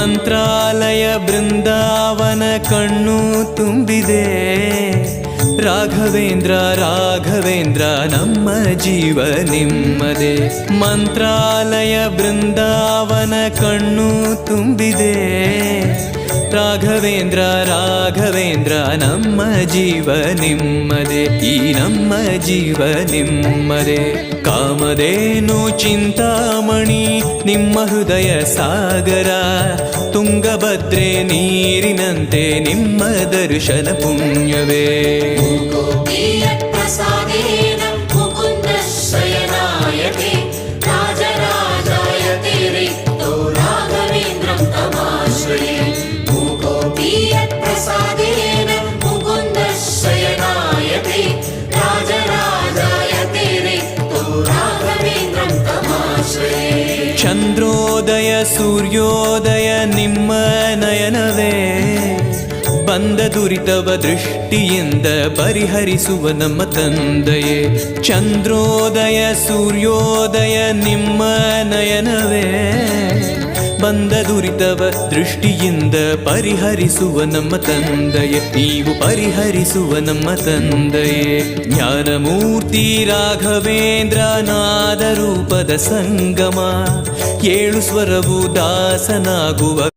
ಮಂತ್ರಾಲಯ ಬೃಂದಾವನ ಕಣ್ಣು ತುಂಬಿದೆ. ರಾಘವೇಂದ್ರ ರಾಘವೇಂದ್ರ ನಮ್ಮ ಜೀವ ನಿಮ್ಮದೇ. ಮಂತ್ರಾಲಯ ಬೃಂದಾವನ ಕಣ್ಣು ತುಂಬಿದೆ. ರಾಘವೇಂದ್ರ ರಾಘವೇಂದ್ರ ನಮ್ಮ ಜೀವ ನಿಮ್ಮದೇ. ಈ ನಮ್ಮ ಜೀವ ನಿಮ್ಮದೇ. ಕಾಮಧೇನು ಚಿಂತಾಮಣಿ ನಿಮ್ಮ ಹೃದಯ ಸಾಗರ. ತುಂಗಭದ್ರೆ ನೀರಿನಂತೆ ನಿಮ್ಮ ದರ್ಶನ ಪುಣ್ಯವೇ. ಚಂದ್ರೋದಯ ಸೂರ್ಯೋದಯ ನಿಮ್ಮ ನಯನವೇ. ಬಂದ ದುರಿತವ ದೃಷ್ಟಿಯಿಂದ ಪರಿಹರಿಸುವ ನಮ್ಮ ತಂದೆಯೇ. ಚಂದ್ರೋದಯ ಸೂರ್ಯೋದಯ ನಿಮ್ಮ ನಯನವೇ. ಬಂದ ದುರಿತವ ದೃಷ್ಟಿಯಿಂದ ಪರಿಹರಿಸುವ ನಮ್ಮ ತಂದೆಯೇ. ನೀವು ಪರಿಹರಿಸುವ ನಮ್ಮ ತಂದೆಯೇ. ಜ್ಞಾನಮೂರ್ತಿ ರಾಘವೇಂದ್ರ ನಾದ ರೂಪದ ಸಂಗಮ. ಏಳು ಸ್ವರವು ದಾಸನಾಗುವ